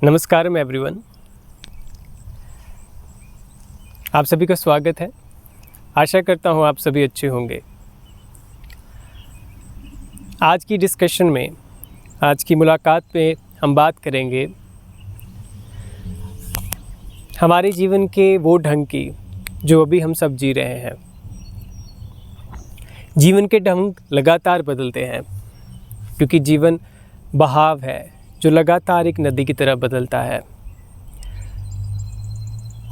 नमस्कारम everyone, आप सभी का स्वागत है। आशा करता हूँ आप सभी अच्छे होंगे। आज की डिस्कशन में, आज की मुलाकात में हम बात करेंगे हमारे जीवन के वो ढंग की जो अभी हम सब जी रहे हैं। जीवन के ढंग लगातार बदलते हैं क्योंकि जीवन बहाव है जो लगातार एक नदी की तरह बदलता है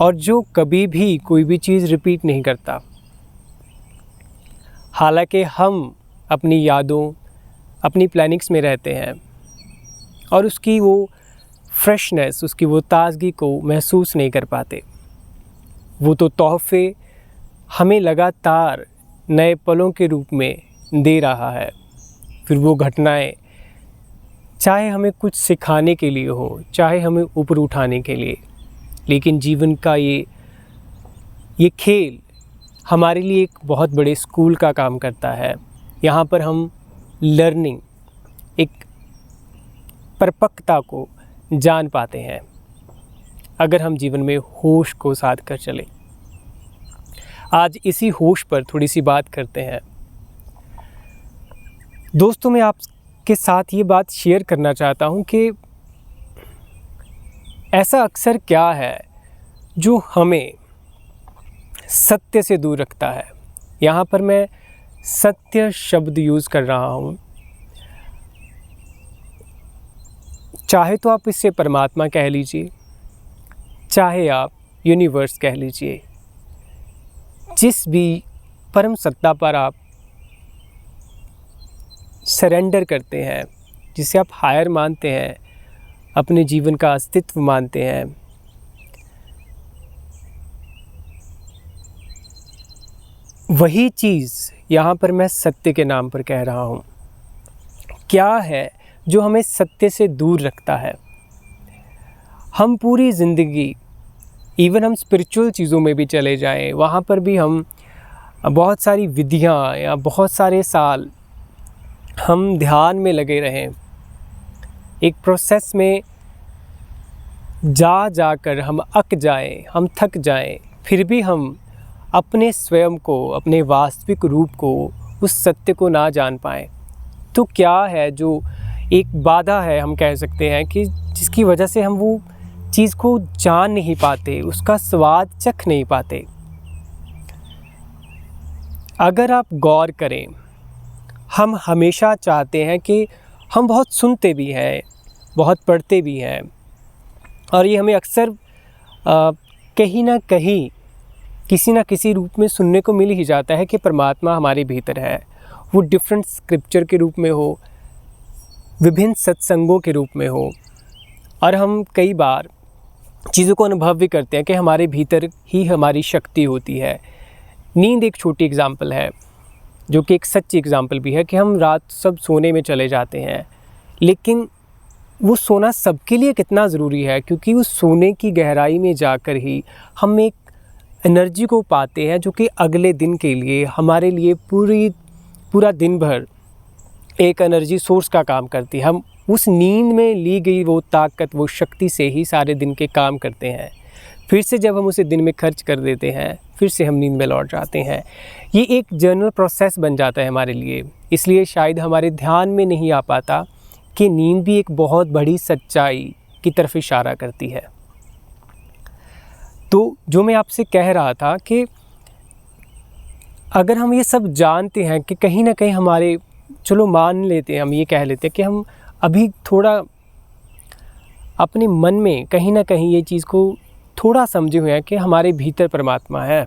और जो कभी भी कोई भी चीज़ रिपीट नहीं करता। हालांकि हम अपनी यादों, अपनी प्लानिंग्स में रहते हैं और उसकी वो फ्रेशनेस, उसकी वो ताज़गी को महसूस नहीं कर पाते। वो तो तोहफ़े हमें लगातार नए पलों के रूप में दे रहा है। फिर वो घटनाएं चाहे हमें कुछ सिखाने के लिए हो, चाहे हमें ऊपर उठाने के लिए, लेकिन जीवन का ये खेल हमारे लिए एक बहुत बड़े स्कूल का काम करता है। यहाँ पर हम लर्निंग, एक परिपक्वता को जान पाते हैं अगर हम जीवन में होश को साध कर चले। आज इसी होश पर थोड़ी सी बात करते हैं। दोस्तों, मैं आपके साथ ये बात शेयर करना चाहता हूँ कि ऐसा अक्सर क्या है जो हमें सत्य से दूर रखता है। यहाँ पर मैं सत्य शब्द यूज़ कर रहा हूँ। चाहे तो आप इसे परमात्मा कह लीजिए, चाहे आप यूनिवर्स कह लीजिए। जिस भी परम सत्ता पर आप सरेंडर करते हैं, जिसे आप हायर मानते हैं, अपने जीवन का अस्तित्व मानते हैं, वही चीज़ यहाँ पर मैं सत्य के नाम पर कह रहा हूँ। क्या है जो हमें सत्य से दूर रखता है? हम पूरी ज़िंदगी, इवन हम स्पिरिचुअल चीज़ों में भी चले जाएं, वहाँ पर भी हम बहुत सारी विधियाँ या बहुत सारे साल हम ध्यान में लगे रहें। एक प्रोसेस में जाकर हम अक जाएं, हम थक जाएं, फिर भी हम अपने स्वयं को, अपने वास्तविक रूप को, उस सत्य को ना जान पाएं। तो क्या है जो एक बाधा है, हम कह सकते हैं कि जिसकी वजह से हम वो चीज़ को जान नहीं पाते, उसका स्वाद चख नहीं पाते। अगर आप गौर करें, हम हमेशा चाहते हैं कि हम बहुत सुनते भी हैं, बहुत पढ़ते भी हैं, और ये हमें अक्सर कहीं ना कहीं किसी न किसी रूप में सुनने को मिल ही जाता है कि परमात्मा हमारे भीतर है। वो डिफरेंट स्क्रिप्चर के रूप में हो, विभिन्न सत्संगों के रूप में हो, और हम कई बार चीज़ों को अनुभव भी करते हैं कि हमारे भीतर ही हमारी शक्ति होती है। नींद एक छोटी एग्जाम्पल है, जो कि एक सच्ची एग्जाम्पल भी है कि हम रात सब सोने में चले जाते हैं, लेकिन वो सोना सबके लिए कितना ज़रूरी है, क्योंकि उस सोने की गहराई में जाकर ही हम एक एनर्जी को पाते हैं जो कि अगले दिन के लिए, हमारे लिए पूरा दिन भर एक एनर्जी सोर्स का काम करती है। हम उस नींद में ली गई वो ताकत, वो शक्ति से ही सारे दिन के काम करते हैं। फिर से जब हम उसे दिन में खर्च कर देते हैं, फिर से हम नींद में लौट जाते हैं। ये एक जर्नल प्रोसेस बन जाता है हमारे लिए। इसलिए शायद हमारे ध्यान में नहीं आ पाता कि नींद भी एक बहुत बड़ी सच्चाई की तरफ इशारा करती है। तो जो मैं आपसे कह रहा था कि अगर हम ये सब जानते हैं कि कहीं ना कहीं हमारे, चलो मान लेते हैं, हम ये कह लेते हैं कि हम अभी थोड़ा अपने मन में कहीं ना कहीं ये चीज़ को थोड़ा समझे हुए हैं कि हमारे भीतर परमात्मा है,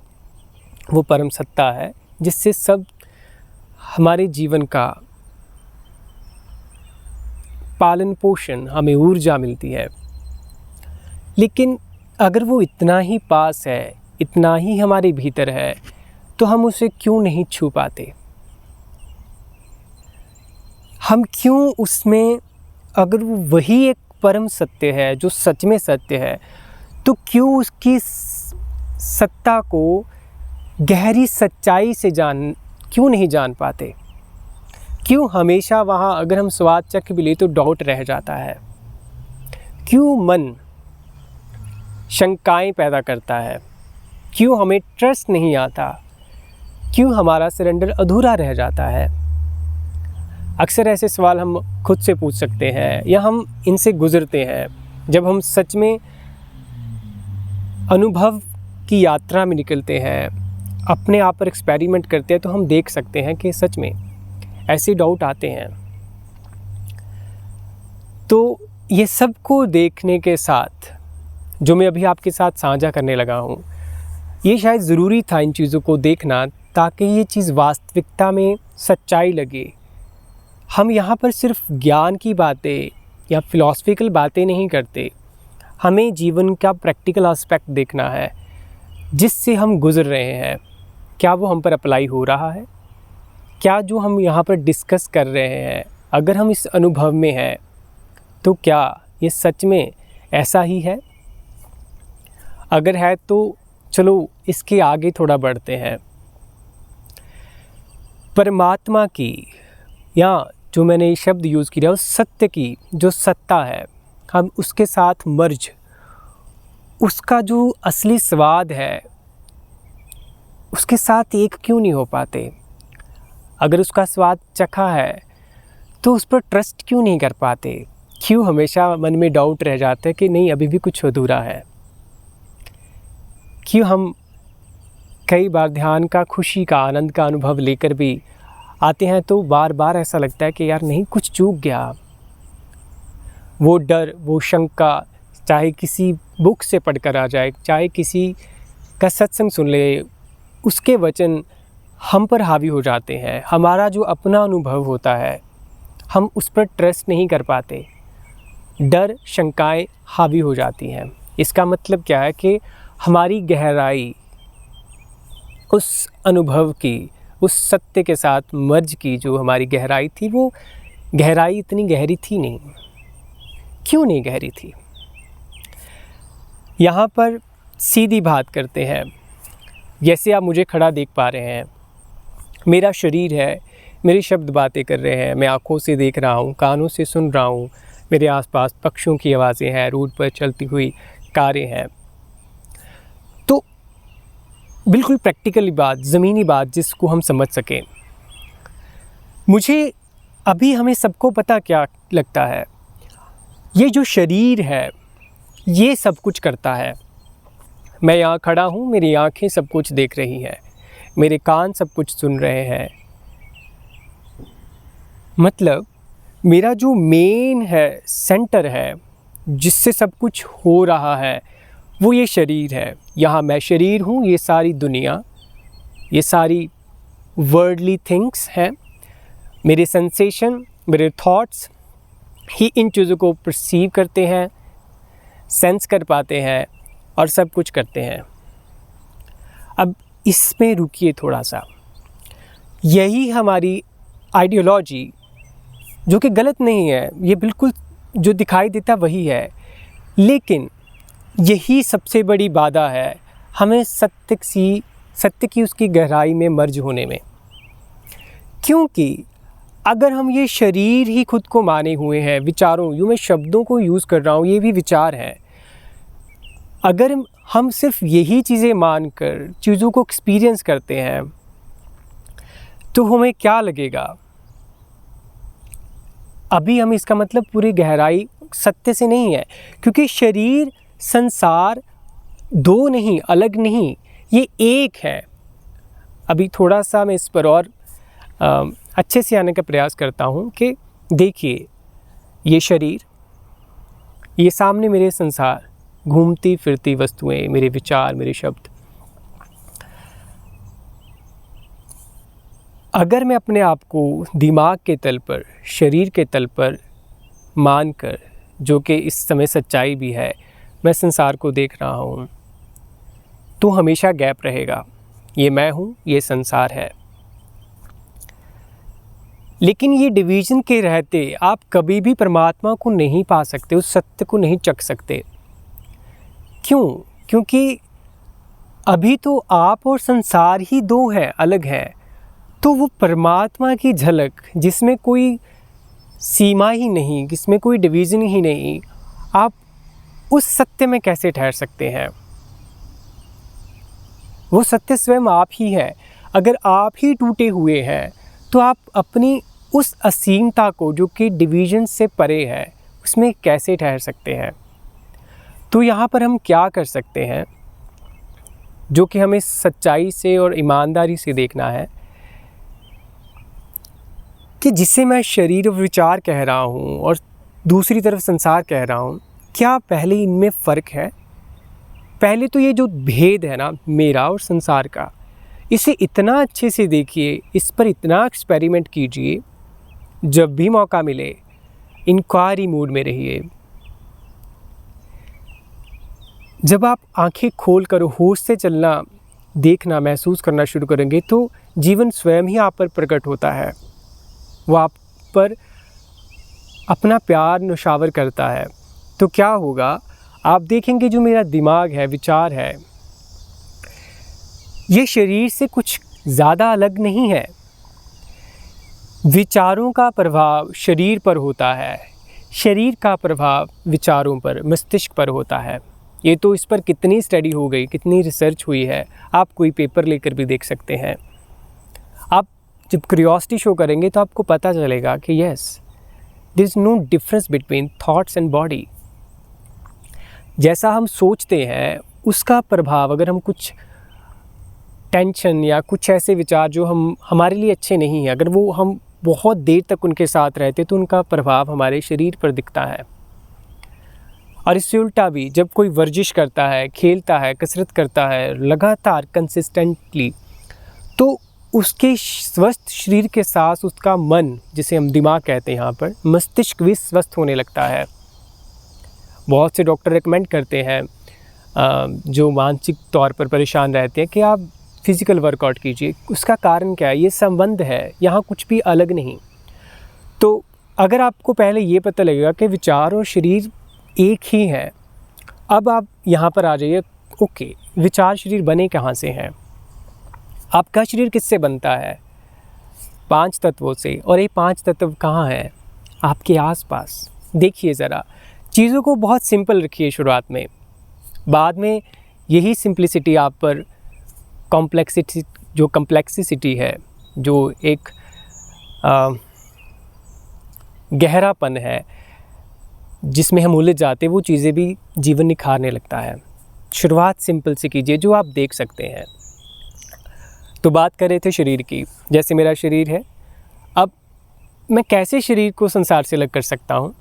वो परम सत्ता है जिससे सब हमारे जीवन का पालन पोषण, हमें ऊर्जा मिलती है। लेकिन अगर वो इतना ही पास है, इतना ही हमारे भीतर है, तो हम उसे क्यों नहीं छू पाते? हम क्यों उसमें, अगर वो वही एक परम सत्य है जो सच में सत्य है, तो क्यों उसकी सत्ता को गहरी सच्चाई से क्यों नहीं जान पाते? क्यों हमेशा वहाँ अगर हम स्वाद चख भी ले तो डाउट रह जाता है? क्यों मन शंकाएं पैदा करता है, क्यों हमें ट्रस्ट नहीं आता, क्यों हमारा सरेंडर अधूरा रह जाता है। अक्सर ऐसे सवाल हम खुद से पूछ सकते हैं या हम इनसे गुज़रते हैं। जब हम सच में अनुभव की यात्रा में निकलते हैं, अपने आप पर एक्सपेरिमेंट करते हैं, तो हम देख सकते हैं कि सच में ऐसे डाउट आते हैं। तो ये सब को देखने के साथ जो मैं अभी आपके साथ साझा करने लगा हूँ, ये शायद ज़रूरी था इन चीज़ों को देखना, ताकि ये चीज़ वास्तविकता में सच्चाई लगे। हम यहाँ पर सिर्फ ज्ञान की बातें या फ़िलॉसफिकल बातें नहीं करते, हमें जीवन का प्रैक्टिकल एस्पेक्ट देखना है। जिससे हम गुज़र रहे हैं, क्या वो हम पर अप्लाई हो रहा है? क्या जो हम यहाँ पर डिस्कस कर रहे हैं, अगर हम इस अनुभव में हैं, तो क्या ये सच में ऐसा ही है? अगर है तो चलो इसके आगे थोड़ा बढ़ते हैं। परमात्मा की, या जो मैंने शब्द यूज़ किया, उस सत्य की जो सत्ता है, हम उसके साथ मर्ज, उसका जो असली स्वाद है, उसके साथ एक क्यों नहीं हो पाते? अगर उसका स्वाद चखा है तो उस पर ट्रस्ट क्यों नहीं कर पाते? क्यों हमेशा मन में डाउट रह जाता है कि नहीं, अभी भी कुछ अधूरा है? क्यों हम कई बार ध्यान का, खुशी का, आनंद का अनुभव लेकर भी आते हैं तो बार बार ऐसा लगता है कि यार नहीं, कुछ चूक गया। वो डर, वो शंका, चाहे किसी बुक से पढ़कर आ जाए, चाहे किसी का सत्संग सुन ले, उसके वचन हम पर हावी हो जाते हैं। हमारा जो अपना अनुभव होता है, हम उस पर ट्रस्ट नहीं कर पाते। डर, शंकाएं हावी हो जाती हैं। इसका मतलब क्या है कि हमारी गहराई उस अनुभव की, उस सत्य के साथ मर्ज की जो हमारी गहराई थी, वो गहराई इतनी गहरी थी नहीं। क्यों नहीं गहरी थी? यहाँ पर सीधी बात करते हैं। जैसे आप मुझे खड़ा देख पा रहे हैं, मेरा शरीर है, मेरे शब्द बातें कर रहे हैं, मैं आँखों से देख रहा हूँ, कानों से सुन रहा हूँ, मेरे आसपास पक्षियों की आवाज़ें हैं, रोड पर चलती हुई कारें हैं। तो बिल्कुल प्रैक्टिकली बात, ज़मीनी बात जिसको हम समझ सकें। मुझे अभी हमें सबको पता क्या लगता है, ये जो शरीर है ये सब कुछ करता है। मैं यहाँ खड़ा हूँ, मेरी आँखें सब कुछ देख रही हैं, मेरे कान सब कुछ सुन रहे हैं। मतलब मेरा जो मेन है, सेंटर है, जिससे सब कुछ हो रहा है, वो ये शरीर है। यहाँ मैं शरीर हूँ, ये सारी दुनिया, ये सारी वर्ल्डली थिंग्स हैं। मेरे सेंसेशन, मेरे थॉट्स ही इन चीज़ों को परसीव करते हैं, सेंस कर पाते हैं और सब कुछ करते हैं। अब इसमें रुकिए थोड़ा सा। यही हमारी आइडियोलॉजी, जो कि गलत नहीं है, ये बिल्कुल जो दिखाई देता वही है, लेकिन यही सबसे बड़ी बाधा है हमें सत्य की उसकी गहराई में मर्ज होने में। क्योंकि अगर हम ये शरीर ही खुद को माने हुए हैं, विचारों, यूँ मैं शब्दों को यूज़ कर रहा हूँ, ये भी विचार हैं, अगर हम सिर्फ यही चीज़ें मानकर चीज़ों को एक्सपीरियंस करते हैं, तो हमें क्या लगेगा? अभी हम इसका मतलब पूरी गहराई सत्य से नहीं है, क्योंकि शरीर, संसार दो नहीं, अलग नहीं, ये एक है। अभी थोड़ा सा मैं इस पर और अच्छे से आने का प्रयास करता हूँ कि देखिए, ये शरीर, ये सामने मेरे संसार, घूमती फिरती वस्तुएं, मेरे विचार, मेरे शब्द। अगर मैं अपने आप को दिमाग के तल पर, शरीर के तल पर मानकर, जो कि इस समय सच्चाई भी है, मैं संसार को देख रहा हूँ, तो हमेशा गैप रहेगा। ये मैं हूँ, ये संसार है। लेकिन ये डिवीज़न के रहते आप कभी भी परमात्मा को नहीं पा सकते, उस सत्य को नहीं चख सकते। क्यों? क्योंकि अभी तो आप और संसार ही दो हैं, अलग हैं। तो वो परमात्मा की झलक, जिसमें कोई सीमा ही नहीं, जिसमें कोई डिवीज़न ही नहीं, आप उस सत्य में कैसे ठहर सकते हैं? वो सत्य स्वयं आप ही है। अगर आप ही टूटे हुए हैं तो आप अपनी उस असीमता को, जो कि डिवीज़न से परे है, उसमें कैसे ठहर सकते हैं? तो यहाँ पर हम क्या कर सकते हैं, जो कि हमें सच्चाई से और ईमानदारी से देखना है, कि जिसे मैं शरीर और विचार कह रहा हूँ और दूसरी तरफ संसार कह रहा हूँ, क्या पहले इनमें फ़र्क है? पहले तो ये जो भेद है ना मेरा और संसार का, इसे इतना अच्छे से देखिए, इस पर इतना एक्सपेरिमेंट कीजिए। जब भी मौका मिले इंक्वायरी मूड में रहिए। जब आप आंखें खोल कर होश से चलना, देखना, महसूस करना शुरू करेंगे तो जीवन स्वयं ही आप पर प्रकट होता है। वो आप पर अपना प्यार नौशावर करता है। तो क्या होगा, आप देखेंगे जो मेरा दिमाग है, विचार है, ये शरीर से कुछ ज़्यादा अलग नहीं है। विचारों का प्रभाव शरीर पर होता है, शरीर का प्रभाव विचारों पर, मस्तिष्क पर होता है। ये तो इस पर कितनी स्टडी हो गई, कितनी रिसर्च हुई है, आप कोई पेपर लेकर भी देख सकते हैं। आप जब क्यूरियोसिटी शो करेंगे तो आपको पता चलेगा कि yes, there is no difference between thoughts and body. जैसा हम सोचते हैं उसका प्रभाव, अगर हम कुछ टेंशन या कुछ ऐसे विचार जो हमारे लिए अच्छे नहीं हैं, अगर वो हम बहुत देर तक उनके साथ रहते तो उनका प्रभाव हमारे शरीर पर दिखता है। और इससे उल्टा भी, जब कोई वर्जिश करता है, खेलता है, कसरत करता है लगातार कंसिस्टेंटली, तो उसके स्वस्थ शरीर के साथ उसका मन, जिसे हम दिमाग कहते हैं यहाँ पर, मस्तिष्क भी स्वस्थ होने लगता है। बहुत से डॉक्टर रेकमेंड करते हैं जो मानसिक तौर पर परेशान रहते हैं कि आप फिज़िकल वर्कआउट कीजिए। उसका कारण क्या है? ये संबंध है, यहाँ कुछ भी अलग नहीं। तो अगर आपको पहले ये पता लगेगा कि विचार और शरीर एक ही है, अब आप यहाँ पर आ जाइए। ओके, विचार शरीर बने कहाँ से हैं? आपका शरीर किससे बनता है? 5 तत्वों से। और ये 5 तत्व कहाँ हैं? आपके आसपास। देखिए ज़रा, चीज़ों को बहुत सिंपल रखिए शुरुआत में, बाद में यही सिंप्लिसिटी आप पर कॉम्प्लेक्सिसिटी है, जो एक गहरापन है जिसमें हम उलझ जाते हैं, वो चीज़ें भी जीवन निखारने लगता है। शुरुआत सिंपल से कीजिए, जो आप देख सकते हैं। तो बात कर रहे थे शरीर की। जैसे मेरा शरीर है, अब मैं कैसे शरीर को संसार से अलग कर सकता हूँ?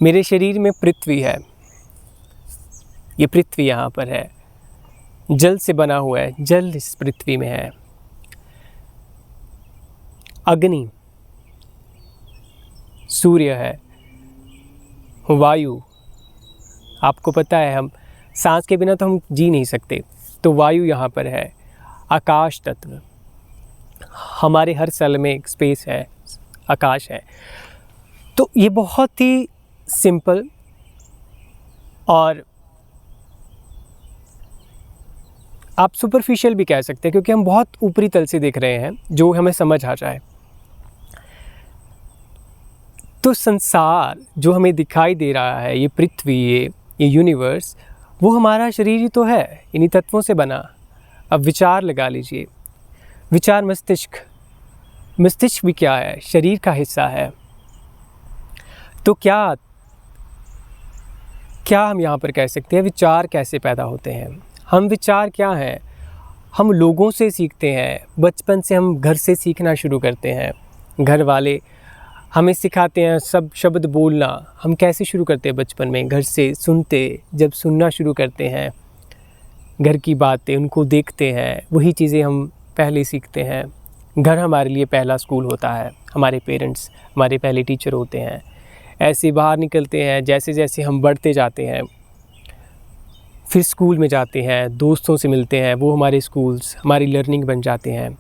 मेरे शरीर में पृथ्वी है, ये पृथ्वी यहाँ पर है, जल से बना हुआ है, जल इस पृथ्वी में है। अग्नि, सूर्य है, वायु, आपको पता है हम सांस के बिना तो हम जी नहीं सकते, तो वायु यहाँ पर है। आकाश तत्व, हमारे हर सेल में एक स्पेस है, आकाश है। तो ये बहुत ही सिंपल और आप सुपरफिशियल भी कह सकते हैं, क्योंकि हम बहुत ऊपरी तल से देख रहे हैं, जो हमें समझ आ जाए। तो संसार जो हमें दिखाई दे रहा है, ये पृथ्वी, ये यूनिवर्स, वो हमारा शरीर ही तो है, इन्हीं तत्वों से बना। अब विचार लगा लीजिए, विचार मस्तिष्क, मस्तिष्क भी क्या है? शरीर का हिस्सा है। तो क्या हम यहाँ पर कह सकते हैं विचार कैसे पैदा होते हैं? हम विचार क्या हैं? हम लोगों से सीखते हैं। बचपन से हम घर से सीखना शुरू करते हैं। घर वाले हमें सिखाते हैं सब शब्द बोलना। हम कैसे शुरू करते हैं? बचपन में घर से सुनते, जब सुनना शुरू करते हैं घर की बातें, उनको देखते हैं, वही चीज़ें हम पहले सीखते हैं। घर हमारे लिए पहला स्कूल होता है, हमारे पेरेंट्स हमारे पहले टीचर होते हैं। ऐसे बाहर निकलते हैं, जैसे जैसे हम बढ़ते जाते हैं, फिर स्कूल में जाते हैं, दोस्तों से मिलते हैं, वो हमारे स्कूल्स, हमारी लर्निंग बन जाते हैं।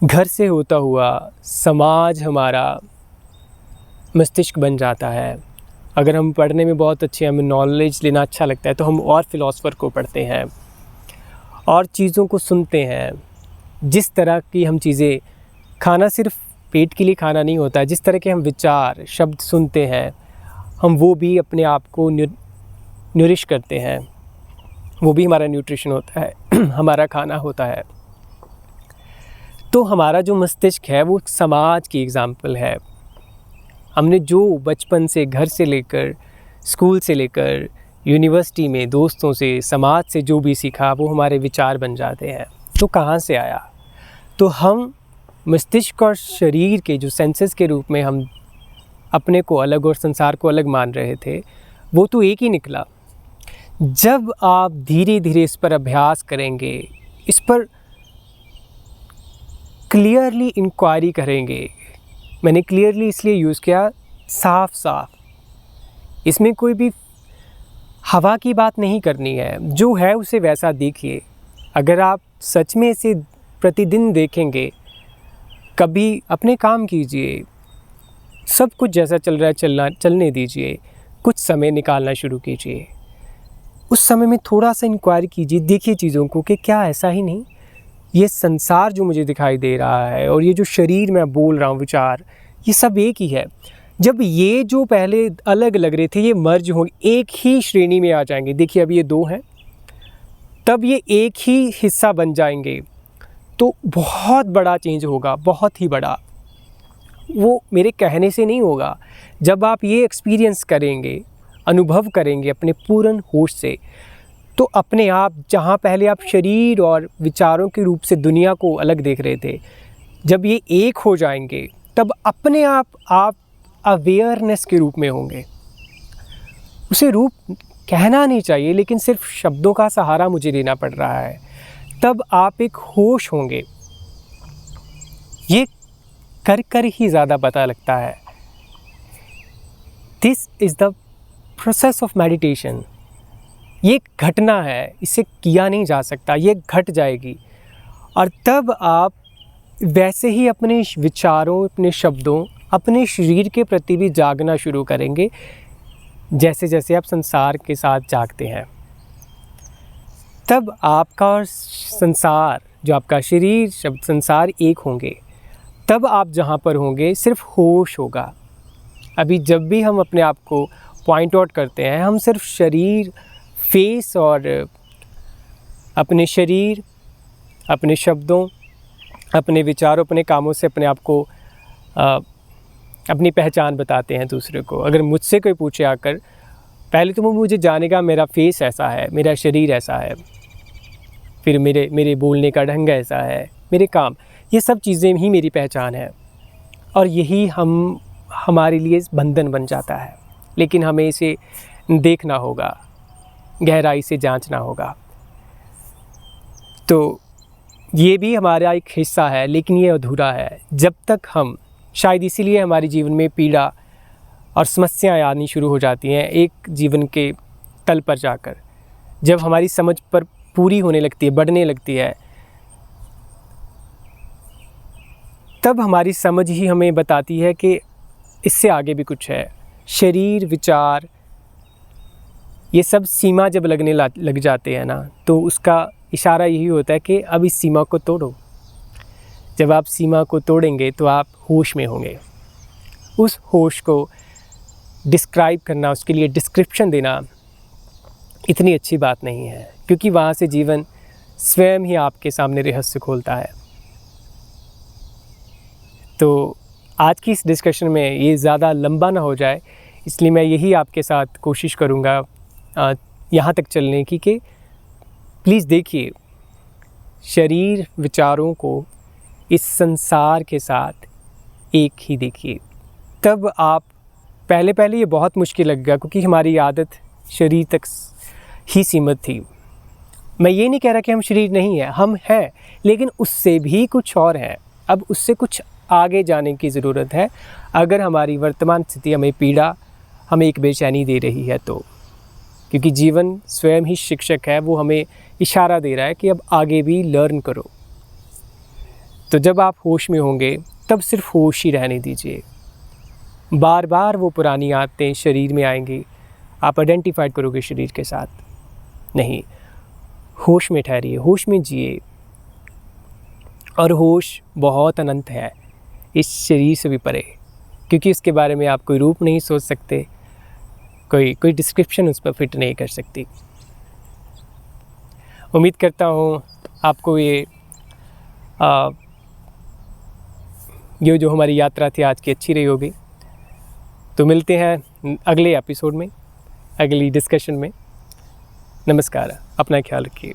घर से होता हुआ समाज हमारा मस्तिष्क बन जाता है। अगर हम पढ़ने में बहुत अच्छे हैं, हमें नॉलेज लेना अच्छा लगता है, तो हम और फ़िलासफ़र को पढ़ते हैं और चीज़ों को सुनते हैं। जिस तरह की हम चीज़ें, खाना सिर्फ पेट के लिए खाना नहीं होता है, जिस तरह के हम विचार, शब्द सुनते हैं, हम वो भी अपने आप को न्यूरिश करते हैं, वो भी हमारा न्यूट्रिशन होता है हमारा खाना होता है। तो हमारा जो मस्तिष्क है वो समाज की एग्ज़ाम्पल है। हमने जो बचपन से, घर से लेकर, स्कूल से लेकर, यूनिवर्सिटी में दोस्तों से, समाज से जो भी सीखा वो हमारे विचार बन जाते हैं। तो कहाँ से आया? तो हम मस्तिष्क और शरीर के जो सेंसेस के रूप में हम अपने को अलग और संसार को अलग मान रहे थे, वो तो एक ही निकला। जब आप धीरे धीरे इस पर अभ्यास करेंगे, इस पर क्लियरली इंक्वायरी करेंगे, मैंने क्लियरली इसलिए यूज़ किया, साफ साफ, इसमें कोई भी हवा की बात नहीं करनी है, जो है उसे वैसा देखिए। अगर आप सच में इसे प्रतिदिन देखेंगे, कभी अपने काम कीजिए, सब कुछ जैसा चल रहा है चलने दीजिए, कुछ समय निकालना शुरू कीजिए। उस समय में थोड़ा सा इंक्वायरी कीजिए, देखिए चीज़ों को कि क्या ऐसा ही नहीं, ये संसार जो मुझे दिखाई दे रहा है और ये जो शरीर में बोल रहा हूँ विचार, ये सब एक ही है। जब ये जो पहले अलग लग रहे थे ये मर्ज होंगे, एक ही श्रेणी में आ जाएंगे। देखिए अब ये दो हैं, तब ये एक ही हिस्सा बन जाएंगे, तो बहुत बड़ा चेंज होगा, बहुत ही बड़ा। वो मेरे कहने से नहीं होगा, जब आप ये एक्सपीरियंस करेंगे, अनुभव करेंगे अपने पूर्ण होश से, तो अपने आप, जहाँ पहले आप शरीर और विचारों के रूप से दुनिया को अलग देख रहे थे, जब ये एक हो जाएंगे तब अपने आप अवेयरनेस के रूप में होंगे। उसे रूप कहना नहीं चाहिए, लेकिन सिर्फ शब्दों का सहारा मुझे लेना पड़ रहा है। तब आप एक होश होंगे। ये कर कर ही ज़्यादा पता लगता है। This is the process of meditation. ये घटना है, इसे किया नहीं जा सकता, ये घट जाएगी। और तब आप वैसे ही अपने विचारों, अपने शब्दों, अपने शरीर के प्रति भी जागना शुरू करेंगे, जैसे जैसे आप संसार के साथ जागते हैं। तब आपका और संसार, जो आपका शरीर, शब्द, संसार एक होंगे। तब आप जहाँ पर होंगे सिर्फ होश होगा। अभी जब भी हम अपने आप को पॉइंट आउट करते हैं, हम सिर्फ शरीर, फेस और अपने शरीर, अपने शब्दों, अपने विचारों, अपने कामों से अपने आप को अपनी पहचान बताते हैं दूसरे को। अगर मुझसे कोई पूछे आकर, पहले तो वो मुझे जानेगा मेरा फेस ऐसा है, मेरा शरीर ऐसा है, फिर मेरे बोलने का ढंग ऐसा है, मेरे काम, ये सब चीज़ें ही मेरी पहचान है। और यही हमारे लिए बंधन बन जाता है। लेकिन हमें इसे देखना होगा, गहराई से जांचना होगा। तो ये भी हमारा एक हिस्सा है, लेकिन ये अधूरा है। जब तक हम, शायद इसीलिए हमारे जीवन में पीड़ा और समस्याएं आनी शुरू हो जाती हैं एक जीवन के तल पर जाकर, जब हमारी समझ पर पूरी होने लगती है, बढ़ने लगती है, तब हमारी समझ ही हमें बताती है कि इससे आगे भी कुछ है। शरीर, विचार, ये सब सीमा जब लगने लग जाते हैं ना, तो उसका इशारा यही होता है कि अब इस सीमा को तोड़ो। जब आप सीमा को तोड़ेंगे तो आप होश में होंगे। उस होश को डिस्क्राइब करना, उसके लिए डिस्क्रिप्शन देना इतनी अच्छी बात नहीं है, क्योंकि वहाँ से जीवन स्वयं ही आपके सामने रहस्य खोलता है। तो आज की इस डिस्कशन में ये ज़्यादा लंबा ना हो जाए, इसलिए मैं यही आपके साथ कोशिश करूँगा यहाँ तक चलने की कि प्लीज़ देखिए शरीर, विचारों को इस संसार के साथ एक ही देखिए। तब आप, पहले ये बहुत मुश्किल लगेगा, क्योंकि हमारी आदत शरीर तक ही सीमित थी। मैं ये नहीं कह रहा कि हम शरीर नहीं है, हम हैं, लेकिन उससे भी कुछ और है। अब उससे कुछ आगे जाने की ज़रूरत है। अगर हमारी वर्तमान स्थिति हमें पीड़ा, हमें एक बेचैनी दे रही है, तो क्योंकि जीवन स्वयं ही शिक्षक है, वो हमें इशारा दे रहा है कि अब आगे भी लर्न करो। तो जब आप होश में होंगे तब सिर्फ होश ही रहने दीजिए। बार बार वो पुरानी आदतें शरीर में आएंगी, आप आइडेंटिफाइड करोगे शरीर के साथ। नहीं, होश में ठहरिए, होश में जिए। और होश बहुत अनंत है, इस शरीर से भी परे, क्योंकि उसके बारे में आप कोई रूप नहीं सोच सकते, कोई डिस्क्रिप्शन उस पर फिट नहीं कर सकती। उम्मीद करता हूँ आपको ये जो हमारी यात्रा थी आज की अच्छी रही होगी। तो मिलते हैं अगले एपिसोड में, अगली डिस्कशन में। नमस्कार, अपना ख्याल रखिए।